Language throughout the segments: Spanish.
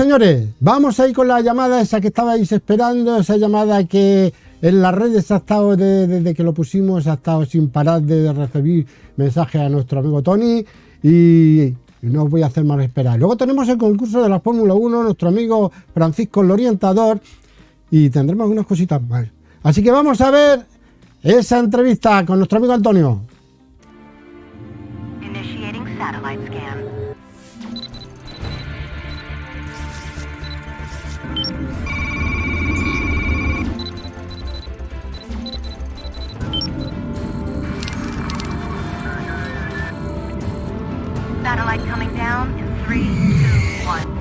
señores, vamos a ir con la llamada esa que estabais esperando, esa llamada que en las redes ha estado desde que lo pusimos, ha estado sin parar de recibir mensajes a nuestro amigo Tony y no os voy a hacer más esperar. Luego tenemos el concurso de la Fórmula 1, nuestro amigo Francisco el Orientador, y tendremos algunas cositas más. Así que vamos a ver esa entrevista con nuestro amigo Antonio. Initiating satellite scan. Satellite coming down in 3, 2, 1.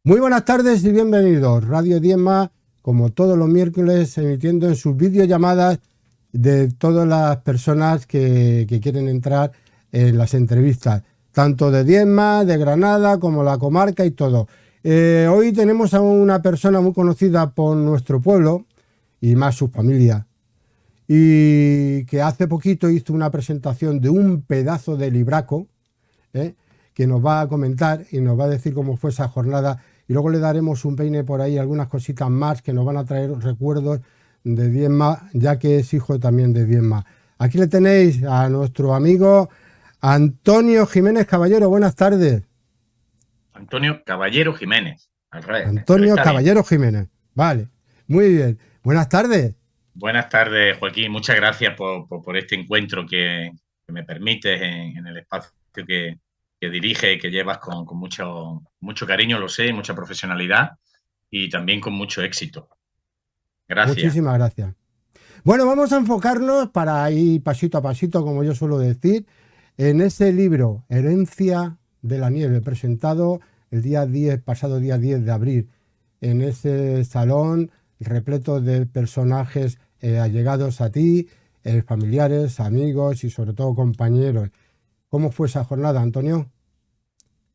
Muy buenas tardes y bienvenidos. Radio Diezma, como todos los miércoles, emitiendo en sus videollamadas de todas las personas que quieren entrar en las entrevistas, tanto de Diezma, de Granada, como la comarca y todo. Hoy tenemos a una persona muy conocida por nuestro pueblo y más su familia, y que hace poquito hizo una presentación de un pedazo de libraco, que nos va a comentar y nos va a decir cómo fue esa jornada, y luego le daremos un peine por ahí, algunas cositas más que nos van a traer recuerdos de Diezma, ya que es hijo también de Diezma. Aquí le tenéis a nuestro amigo Antonio Jiménez Caballero. Buenas tardes. Antonio Caballero Jiménez, al revés. Antonio Caballero Jiménez, vale, muy bien. Buenas tardes. Buenas tardes, Joaquín. Muchas gracias por este encuentro que me permites en el espacio que diriges y que llevas con mucho cariño, lo sé, mucha profesionalidad y también con mucho éxito. Gracias. Muchísimas gracias. Bueno, vamos a enfocarnos para ir pasito a pasito, como yo suelo decir, en ese libro, Herencia de la Nieve, presentado el pasado día 10 de abril, en ese salón repleto de personajes allegados a ti, familiares, amigos y sobre todo compañeros. ¿Cómo fue esa jornada, Antonio?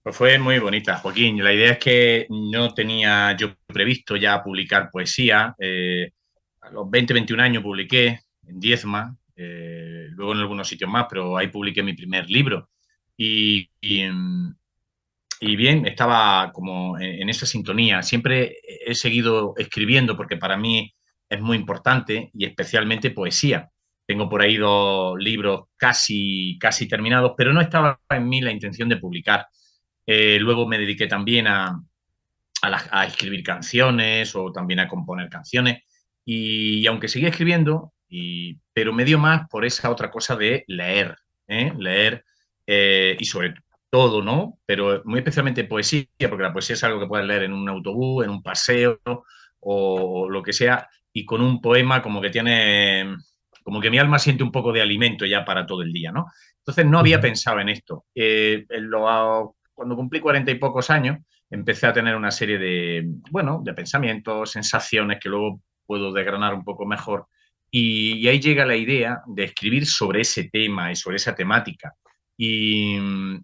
Pues fue muy bonita, Joaquín. La idea es que no tenía yo previsto ya publicar poesía. A los 20-21 años publiqué en Diezma, luego en algunos sitios más, pero ahí publiqué mi primer libro. Y bien, estaba como en esa sintonía. Siempre he seguido escribiendo porque para mí es muy importante y especialmente poesía. Tengo por ahí 2 libros casi terminados, pero no estaba en mí la intención de publicar. Luego me dediqué también a escribir canciones o también a componer canciones. Y aunque seguía escribiendo, pero me dio más por esa otra cosa de leer, leer y sobre todo, ¿no? Pero muy especialmente poesía, porque la poesía es algo que puedes leer en un autobús, en un paseo o lo que sea, y con un poema como que mi alma siente un poco de alimento ya para todo el día, ¿no? Entonces no había pensado en esto. Cuando cumplí 40 y pocos años, empecé a tener una serie de pensamientos, sensaciones que luego puedo desgranar un poco mejor. Y ahí llega la idea de escribir sobre ese tema y sobre esa temática. Y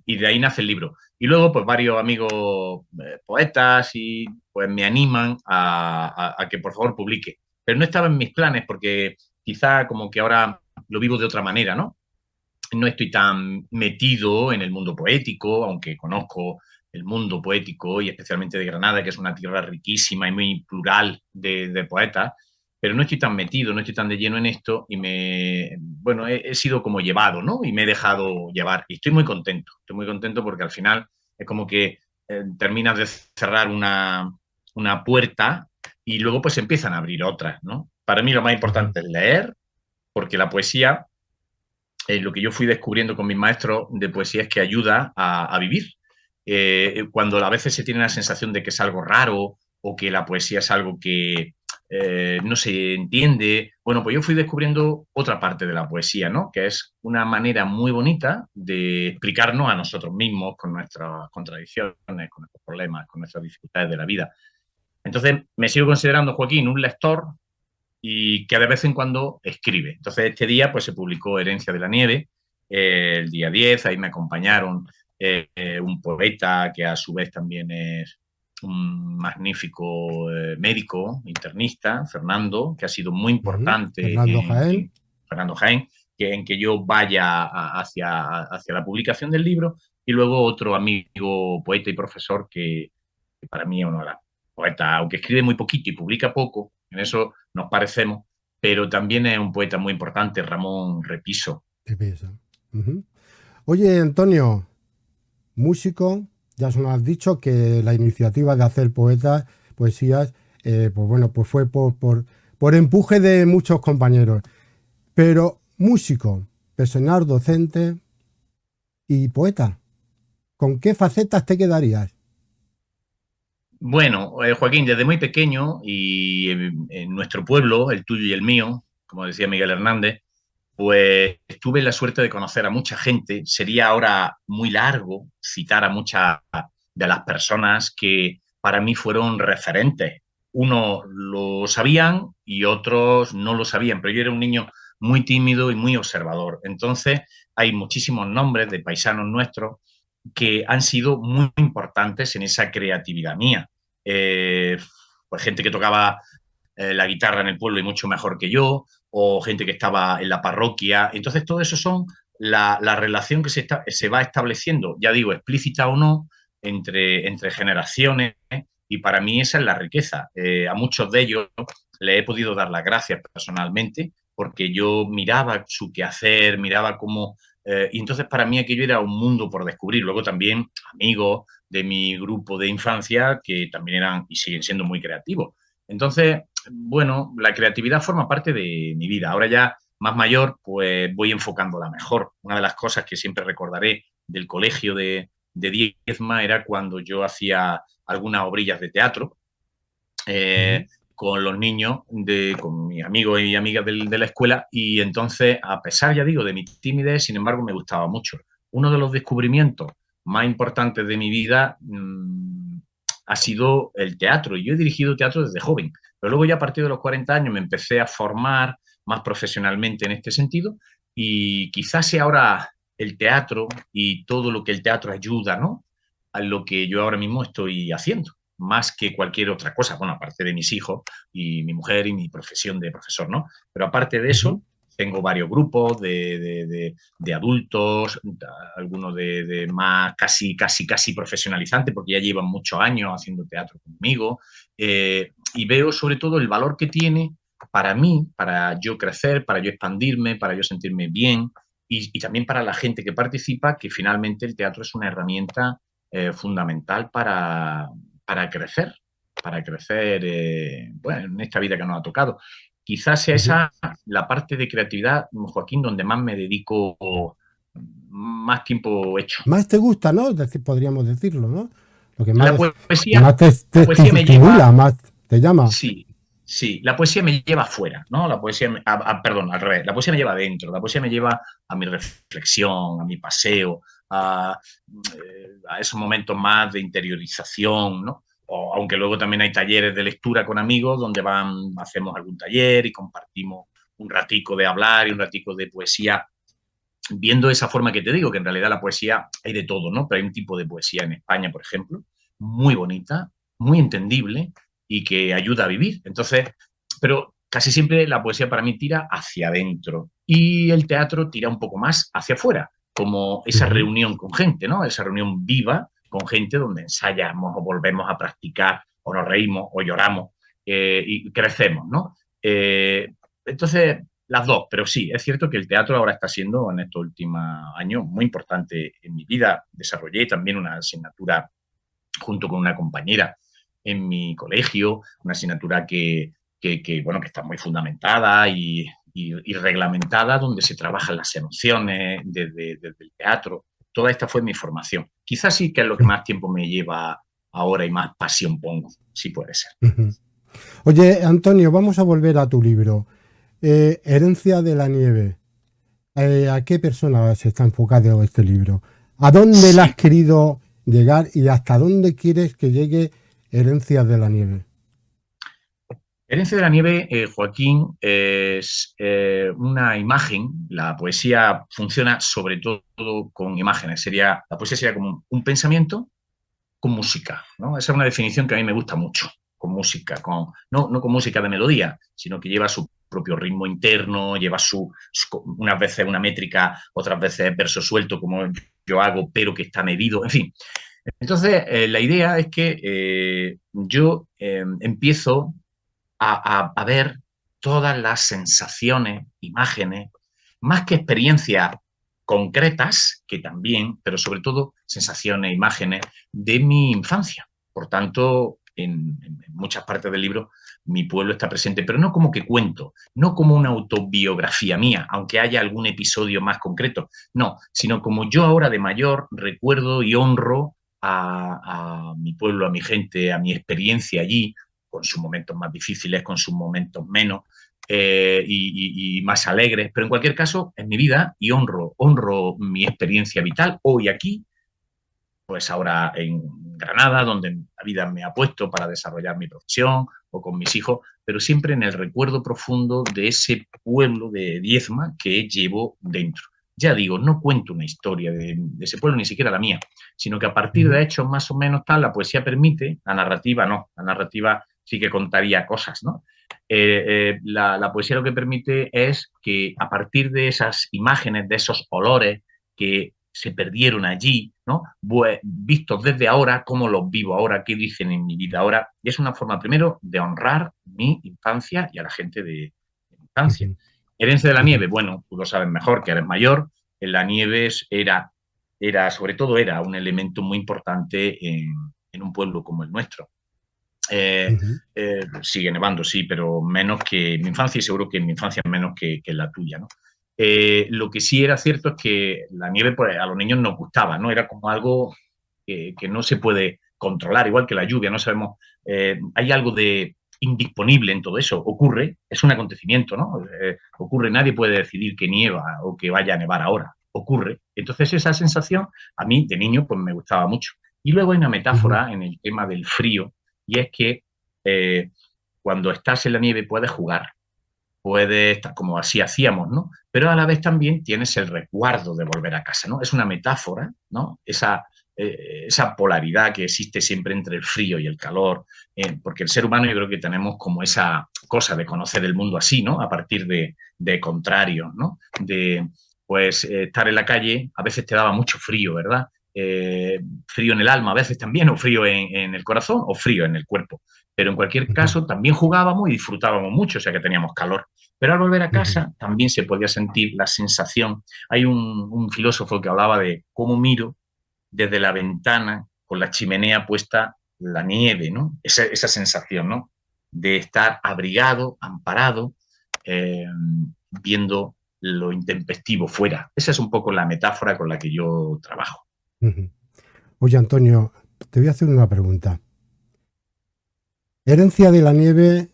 de ahí nace el libro. Y luego, pues varios amigos poetas y pues me animan a que por favor publique. Pero no estaba en mis planes porque quizá como que ahora lo vivo de otra manera, ¿no? No estoy tan metido en el mundo poético, aunque conozco el mundo poético y especialmente de Granada, que es una tierra riquísima y muy plural de poetas, pero no estoy tan metido, no estoy tan de lleno en esto y he sido como llevado, ¿no? Y me he dejado llevar y estoy muy contento porque al final es como que terminas de cerrar una puerta y luego pues empiezan a abrir otras, ¿no? Para mí lo más importante es leer, porque la poesía, lo que yo fui descubriendo con mis maestros de poesía es que ayuda a vivir. Cuando a veces se tiene la sensación de que es algo raro o que la poesía es algo que no se entiende, bueno, pues yo fui descubriendo otra parte de la poesía, ¿no? Que es una manera muy bonita de explicarnos a nosotros mismos con nuestras contradicciones, con nuestros problemas, con nuestras dificultades de la vida. Entonces, me sigo considerando, Joaquín, un lector y que de vez en cuando escribe. Entonces, este día pues se publicó Herencia de la Nieve, el día 10, ahí me acompañaron un poeta que a su vez también es un magnífico médico, internista, Fernando, que ha sido muy importante Fernando Jaén. Fernando Jaén, en que yo vaya hacia la publicación del libro, y luego otro amigo poeta y profesor que para mí es uno de los poetas, aunque escribe muy poquito y publica poco, en eso nos parecemos, pero también es un poeta muy importante, Ramón Repiso. De Pisa. Ujú. Oye, Antonio, músico, ya nos has dicho que la iniciativa de hacer poesías, pues bueno, pues fue por empuje de muchos compañeros. Pero músico, personal docente y poeta, ¿con qué facetas te quedarías? Bueno, Joaquín, desde muy pequeño y en nuestro pueblo, el tuyo y el mío, como decía Miguel Hernández, pues tuve la suerte de conocer a mucha gente. Sería ahora muy largo citar a muchas de las personas que para mí fueron referentes. Unos lo sabían y otros no lo sabían, pero yo era un niño muy tímido y muy observador. Entonces, hay muchísimos nombres de paisanos nuestros que han sido muy importantes en esa creatividad mía. Pues gente que tocaba la guitarra en el pueblo y mucho mejor que yo, o gente que estaba en la parroquia. Entonces, todo eso son la relación que se va estableciendo, ya digo, explícita o no, entre generaciones, y para mí esa es la riqueza. A muchos de ellos les he podido dar las gracias personalmente, porque yo miraba su quehacer, miraba cómo... y entonces para mí aquello era un mundo por descubrir. Luego también amigos de mi grupo de infancia que también eran y siguen siendo muy creativos. Entonces, bueno, la creatividad forma parte de mi vida. Ahora ya más mayor, pues voy enfocándola mejor. Una de las cosas que siempre recordaré del colegio de Diezma era cuando yo hacía algunas obrillas de teatro Ujú. con los niños, con mis amigos y amigas de la escuela, y entonces, a pesar, ya digo, de mi timidez, sin embargo, me gustaba mucho. Uno de los descubrimientos más importantes de mi vida ha sido el teatro, y yo he dirigido teatro desde joven, pero luego ya a partir de los 40 años me empecé a formar más profesionalmente en este sentido, y quizás sea ahora el teatro y todo lo que el teatro ayuda, ¿no?, a lo que yo ahora mismo estoy haciendo, más que cualquier otra cosa, bueno, aparte de mis hijos y mi mujer y mi profesión de profesor, ¿no? Pero aparte de Ujú. eso, tengo varios grupos de adultos, algunos de más casi profesionalizantes, porque ya llevan muchos años haciendo teatro conmigo, y veo sobre todo el valor que tiene para mí, para yo crecer, para yo expandirme, para yo sentirme bien, y también para la gente que participa, que finalmente el teatro es una herramienta fundamental para crecer bueno, en esta vida que nos ha tocado. Quizás sea Ujú. esa la parte de creatividad, Joaquín, donde más me dedico, más tiempo hecho. Más te gusta, ¿no? Podríamos decirlo, ¿no? Lo que La más, poesía, más te, la te poesía me estimula, lleva, más te llama. sí, sí, la poesía me lleva afuera, ¿no? La poesía, perdón, al revés, la poesía me lleva adentro, la poesía me lleva a mi reflexión, a mi paseo, a esos momentos más de interiorización, ¿no? O, aunque luego también hay talleres de lectura con amigos donde hacemos algún taller y compartimos un ratico de hablar y un ratico de poesía, viendo esa forma que te digo, que en realidad la poesía hay de todo, ¿no? Pero hay un tipo de poesía en España, por ejemplo, muy bonita, muy entendible y que ayuda a vivir. Entonces, pero casi siempre la poesía para mí tira hacia adentro y el teatro tira un poco más hacia afuera, como esa Ujú. reunión con gente, ¿no? Esa reunión viva con gente donde ensayamos o volvemos a practicar o nos reímos o lloramos y crecemos, ¿no? Entonces, las dos, pero sí, es cierto que el teatro ahora está siendo en estos últimos años muy importante en mi vida. Desarrollé también una asignatura junto con una compañera en mi colegio, una asignatura bueno, que está muy fundamentada y reglamentada, donde se trabajan las emociones desde el teatro. Toda esta fue mi formación. Quizás sí que es lo que más tiempo me lleva ahora y más pasión pongo, sí puede ser. Ujú. Oye, Antonio, vamos a volver a tu libro. Herencia de la nieve. ¿A qué persona se está enfocado este libro? ¿A dónde le has Sí, querido llegar y hasta dónde quieres que llegue Herencia de la nieve? Herencia de la nieve, Joaquín, es una imagen. La poesía funciona sobre todo con imágenes. La poesía sería como un pensamiento con música, ¿no? Esa es una definición que a mí me gusta mucho, con música, no con música de melodía, sino que lleva su propio ritmo interno, lleva unas veces una métrica, otras veces verso suelto, como yo hago, pero que está medido, en fin. Entonces, la idea es que yo empiezo a ver todas las sensaciones, imágenes, más que experiencias concretas, que también, pero sobre todo sensaciones, imágenes de mi infancia. Por tanto, en muchas partes del libro mi pueblo está presente, pero no como que cuento, no como una autobiografía mía, aunque haya algún episodio más concreto, no, sino como yo ahora de mayor recuerdo y honro a mi pueblo, a mi gente, a mi experiencia allí, con sus momentos más difíciles, con sus momentos menos y más alegres, pero en cualquier caso, en mi vida, y honro mi experiencia vital hoy aquí, pues ahora en Granada, donde la vida me ha puesto para desarrollar mi profesión o con mis hijos, pero siempre en el recuerdo profundo de ese pueblo de Diezma que llevo dentro. Ya digo, no cuento una historia de ese pueblo, ni siquiera la mía, sino que a partir de hechos más o menos tal, la poesía permite, la narrativa no, la narrativa sí que contaría cosas, ¿no? La poesía lo que permite es que a partir de esas imágenes, de esos olores que se perdieron allí, ¿no? Vistos desde ahora, cómo los vivo ahora, qué dicen en mi vida ahora. Y es una forma, primero, de honrar mi infancia y a la gente de mi infancia. Herencia de la nieve, bueno, tú lo sabes mejor, que eres mayor. En la nieve sobre todo, era un elemento muy importante en un pueblo como el nuestro. Sigue nevando, sí, pero menos que en mi infancia y seguro que en mi infancia menos que en la tuya, ¿no? Lo que sí era cierto es que la nieve pues, a los niños nos gustaba, ¿no? Era como algo que no se puede controlar, igual que la lluvia, no sabemos, hay algo de indisponible en todo eso, ocurre, es un acontecimiento, ¿no? Ocurre, nadie puede decidir que nieva o que vaya a nevar ahora, ocurre. Entonces esa sensación a mí de niño pues me gustaba mucho. Y luego hay una metáfora en el tema del frío, y es que cuando estás en la nieve puedes jugar, puedes estar como así hacíamos, ¿no? Pero a la vez también tienes el recuerdo de volver a casa, ¿no? Es una metáfora, ¿no? Esa polaridad que existe siempre entre el frío y el calor, porque el ser humano yo creo que tenemos como esa cosa de conocer el mundo así, ¿no? A partir de contrarios, ¿no? Pues estar en la calle a veces te daba mucho frío, ¿verdad? Frío en el alma a veces también, o frío en el corazón, o frío en el cuerpo. Pero en cualquier caso también jugábamos y disfrutábamos mucho, o sea que teníamos calor. Pero al volver a casa también se podía sentir la sensación. Hay un filósofo que hablaba de cómo miro desde la ventana con la chimenea puesta la nieve, ¿no? Esa sensación, ¿no? De estar abrigado, amparado, viendo lo intempestivo fuera. Esa es un poco la metáfora con la que yo trabajo. Oye, Antonio, te voy a hacer una pregunta. Herencia de la nieve,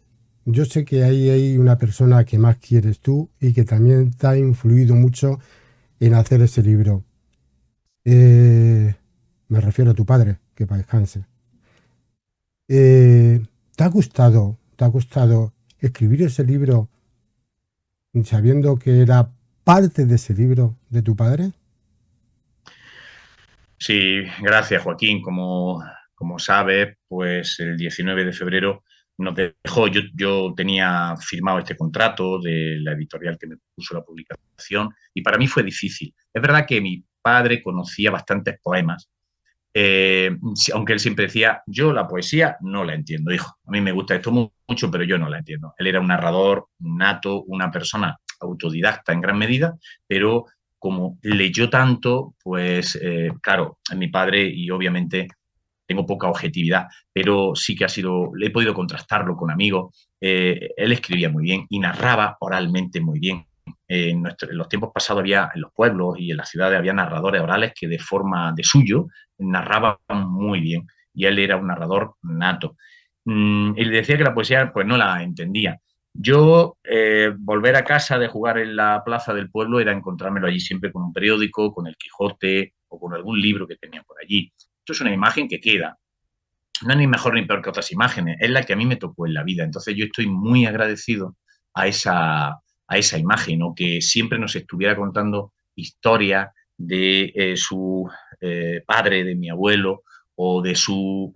yo sé que ahí hay una persona que más quieres tú y que también te ha influido mucho en hacer ese libro. Me refiero a tu padre, que para descanse. ¿Te ha gustado escribir ese libro sabiendo que era parte de ese libro de tu padre? Sí, gracias, Joaquín. Como sabes, pues el 19 de febrero nos dejó. Yo tenía firmado este contrato de la editorial que me puso la publicación y para mí fue difícil. Es verdad que mi padre conocía bastantes poemas, aunque él siempre decía, yo la poesía no la entiendo, hijo. A mí me gusta esto mucho, pero yo no la entiendo. Él era un narrador nato, una persona autodidacta en gran medida, pero como leyó tanto, pues claro, mi padre y obviamente tengo poca objetividad, pero sí que he podido contrastarlo con amigos. Él escribía muy bien y narraba oralmente muy bien. En los tiempos pasados había en los pueblos y en las ciudades había narradores orales que de forma de suyo narraban muy bien y él era un narrador nato. Él decía que la poesía pues no la entendía. Yo volver a casa de jugar en la plaza del pueblo era encontrármelo allí siempre con un periódico, con el Quijote o con algún libro que tenía por allí. Esto es una imagen que queda. No es ni mejor ni peor que otras imágenes, es la que a mí me tocó en la vida. Entonces yo estoy muy agradecido a esa imagen, o que siempre nos estuviera contando historias de su padre, de mi abuelo, o de su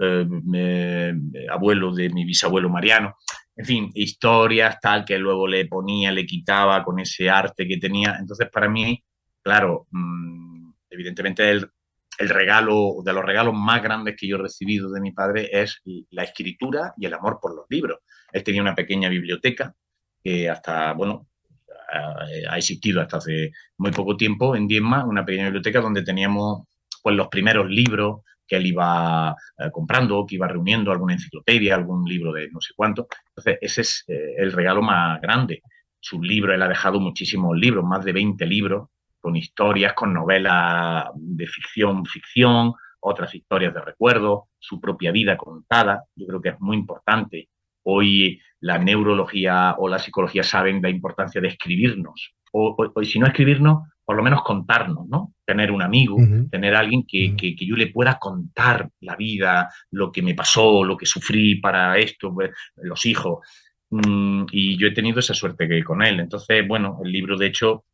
abuelo, de mi bisabuelo Mariano. En fin, historias tal que luego le ponía, le quitaba con ese arte que tenía. Entonces, para mí, claro, evidentemente el regalo, de los regalos más grandes que yo he recibido de mi padre es la escritura y el amor por los libros. Él tenía una pequeña biblioteca que hasta, bueno, ha existido hasta hace muy poco tiempo en Diezma, una pequeña biblioteca donde teníamos pues los primeros libros que él iba comprando, que iba reuniendo, alguna enciclopedia, algún libro de no sé cuánto. Entonces, ese es el regalo más grande. Sus libros, él ha dejado muchísimos libros, más de 20 libros, con historias, con novelas de ficción, otras historias de recuerdo, su propia vida contada. Yo creo que es muy importante. Hoy la neurología o la psicología saben la importancia de escribirnos, o si no escribirnos, por lo menos contarnos, ¿no? Tener un amigo, Ujú, tener a alguien ujú. que yo le pueda contar la vida, lo que me pasó, lo que sufrí para esto, pues, los hijos. Y yo he tenido esa suerte que con él. Entonces, bueno, el libro de hecho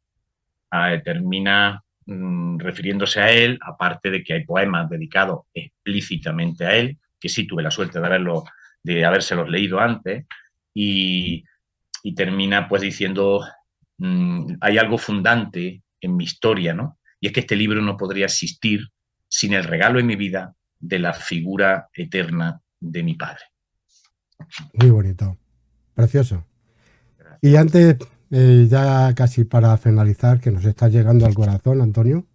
termina refiriéndose a él, aparte de que hay poemas dedicados explícitamente a él, que sí tuve la suerte de habérselos leído antes, y, y termina pues diciendo, hay algo fundante en mi historia, ¿no? Y es que este libro no podría existir sin el regalo en mi vida de la figura eterna de mi padre. Muy bonito, precioso. Y Gracias. antes, ya casi para finalizar, que nos está llegando al corazón, Antonio,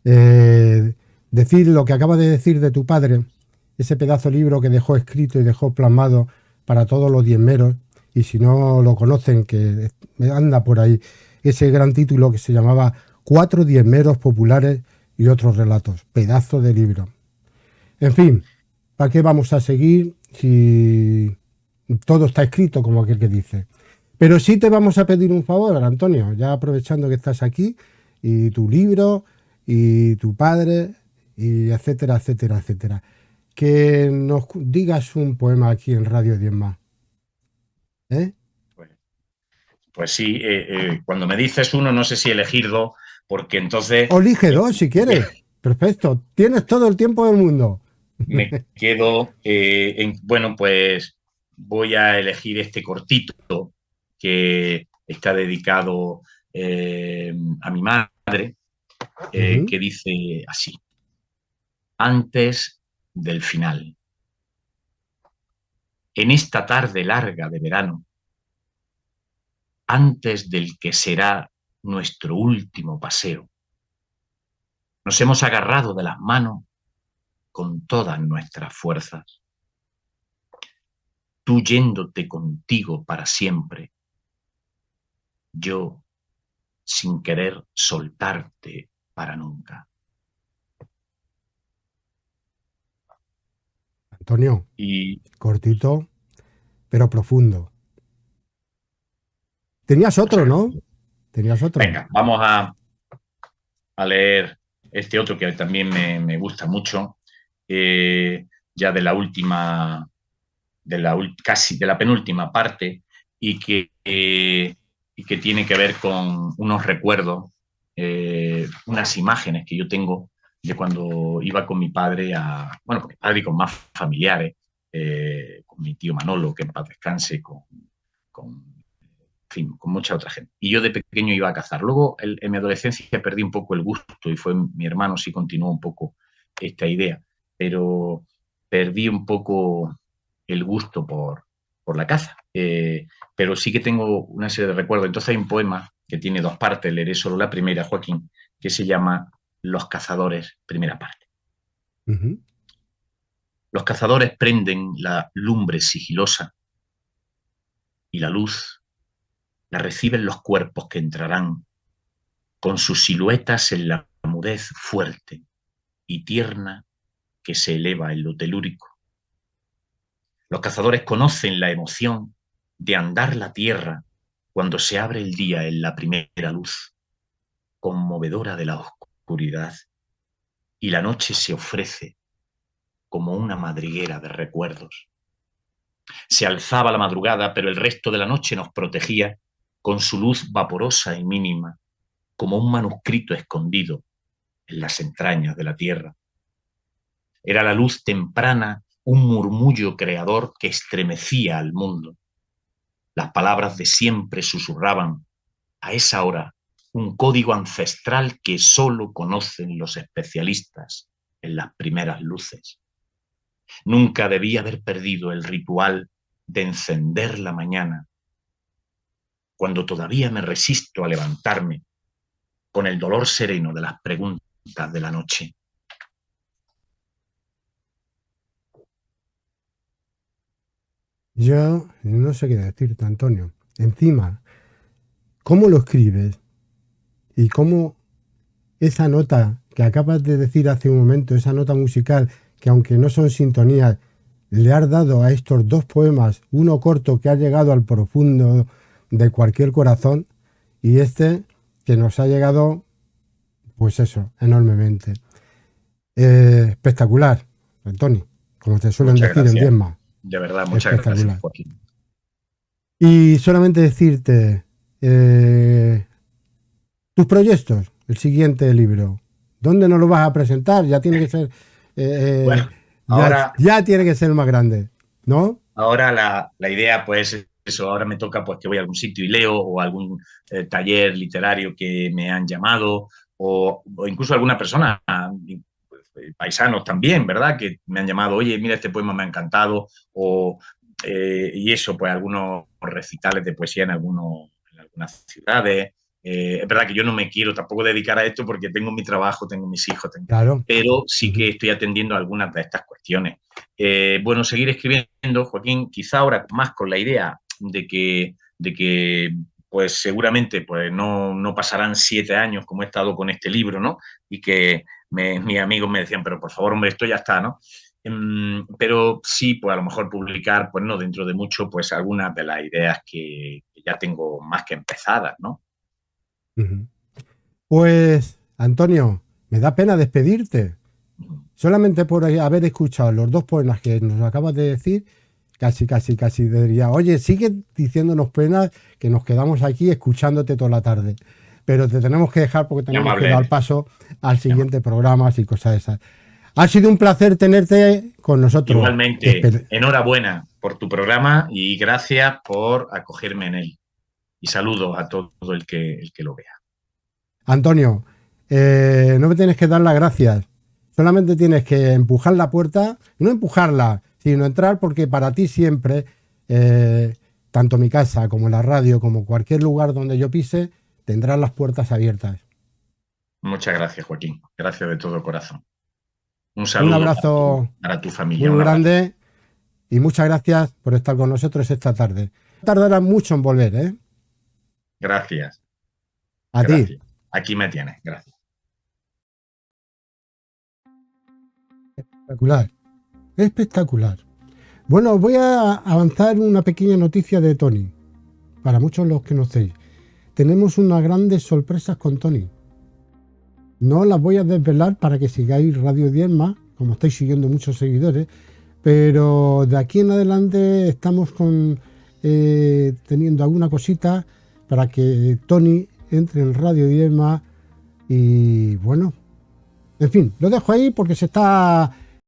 decir lo que acaba de decir de tu padre, ese pedazo de libro que dejó escrito y dejó plasmado para todos los diezmeros, y si no lo conocen, que anda por ahí, ese gran título que se llamaba Cuatro diezmeros populares y otros relatos, pedazo de libro. En fin, ¿para qué vamos a seguir si todo está escrito, como aquel que dice? Pero sí te vamos a pedir un favor, Antonio, ya aprovechando que estás aquí, y tu libro, y tu padre, y etcétera, etcétera, etcétera. Que nos digas un poema aquí en Radio Diezma. ¿Eh? Pues, pues sí, cuando me dices uno, no sé si elegir dos, porque entonces O elige dos si quieres. Perfecto. Tienes todo el tiempo del mundo. me quedo bueno, pues voy a elegir este cortito que está dedicado a mi madre, Ujú. que dice así: antes del final. En esta tarde larga de verano, antes del que será nuestro último paseo, nos hemos agarrado de las manos con todas nuestras fuerzas, tú yéndote contigo para siempre, yo sin querer soltarte para nunca. Antonio, Y cortito, pero profundo. Tenías muchas otro, ¿no? gracias. Tenías otro. Venga, vamos a leer este otro que también me gusta mucho, ya de la última, casi de la penúltima parte, y que tiene que ver con unos recuerdos, unas imágenes que yo tengo de cuando iba con mi padre bueno, con mi padre y con más familiares, con mi tío Manolo, que en paz descanse, con en fin, con mucha otra gente. Y yo de pequeño iba a cazar. Luego, en mi adolescencia, perdí un poco el gusto y fue mi hermano sí continuó un poco esta idea, pero perdí un poco el gusto por la caza. Pero sí que tengo una serie de recuerdos. Entonces hay un poema que tiene dos partes, leeré solo la primera, Joaquín, que se llama Los cazadores, primera parte. Ujú. Los cazadores prenden la lumbre sigilosa y la luz la reciben los cuerpos que entrarán con sus siluetas en la mudez fuerte y tierna que se eleva en lo telúrico. Los cazadores conocen la emoción de andar la tierra cuando se abre el día en la primera luz, conmovedora de la oscuridad, y la noche se ofrece como una madriguera de recuerdos. Se alzaba la madrugada, pero el resto de la noche nos protegía con su luz vaporosa y mínima, como un manuscrito escondido en las entrañas de la tierra. Era la luz temprana, un murmullo creador que estremecía al mundo. Las palabras de siempre susurraban, a esa hora, un código ancestral que solo conocen los especialistas en las primeras luces. Nunca debí haber perdido el ritual de encender la mañana, cuando todavía me resisto a levantarme con el dolor sereno de las preguntas de la noche. Yo no sé qué decirte, Antonio. Encima, ¿cómo lo escribes? Y cómo esa nota que acabas de decir hace un momento, esa nota musical, que aunque no son sintonías, le has dado a estos dos poemas, uno corto que ha llegado al profundo de cualquier corazón, y este que nos ha llegado, pues eso, enormemente. Espectacular, Antonio, como te suelen Muchas decir en gracias. Diezma. De verdad, muchas Espectacular. gracias, Joaquín. Y solamente decirte, tus proyectos, el siguiente libro, ¿dónde nos lo vas a presentar? Ya tiene que ser, Bueno, ahora, ya tiene que ser más grande, ¿no? ahora la idea, pues, eso, ahora me toca pues que voy a algún sitio y leo, o algún taller literario que me han llamado, o incluso alguna persona, paisanos también, ¿verdad? Que me han llamado, oye, mira, este poema me ha encantado, y eso, pues algunos recitales de poesía en algunas ciudades. Es verdad que yo no me quiero tampoco dedicar a esto porque tengo mi trabajo, tengo mis hijos, Claro. pero sí que estoy atendiendo algunas de estas cuestiones. Bueno, seguir escribiendo, Joaquín, quizá ahora más con la idea de que pues seguramente pues no pasarán 7 años como he estado con este libro, ¿no? Y que mis amigos me decían, pero por favor, hombre, esto ya está, ¿no? Pero sí, pues a lo mejor publicar, pues no dentro de mucho, pues algunas de las ideas que ya tengo más que empezadas, ¿no? Pues, Antonio, me da pena despedirte. Solamente por haber escuchado los dos poemas que nos acabas de decir, casi diría, oye, sigue diciéndonos penas que nos quedamos aquí escuchándote toda la tarde. Pero te tenemos que dejar porque tenemos que dar paso al siguiente programa y cosas de esas. Ha sido un placer tenerte con nosotros. Igualmente, enhorabuena por tu programa y gracias por acogerme en él. Y saludos a todo el que lo vea. Antonio, no me tienes que dar las gracias. Solamente tienes que empujar la puerta, no empujarla, sino entrar, porque para ti siempre, tanto mi casa como la radio, como cualquier lugar donde yo pise, tendrás las puertas abiertas. Muchas gracias, Joaquín. Gracias de todo corazón. Un saludo Un abrazo para tu familia. muy grande y muchas gracias por estar con nosotros esta tarde. Tardará mucho en volver, ¿eh? Gracias. A gracias. ti. Aquí me tienes. Gracias. Espectacular. Espectacular. Bueno, voy a avanzar una pequeña noticia de Tony. Para muchos los que no conocéis, tenemos unas grandes sorpresas con Tony. No las voy a desvelar para que sigáis Radio Diezma, como estáis siguiendo muchos seguidores, pero de aquí en adelante estamos teniendo alguna cosita para que Tony entre en Radio Diezma y bueno, en fin, lo dejo ahí porque se está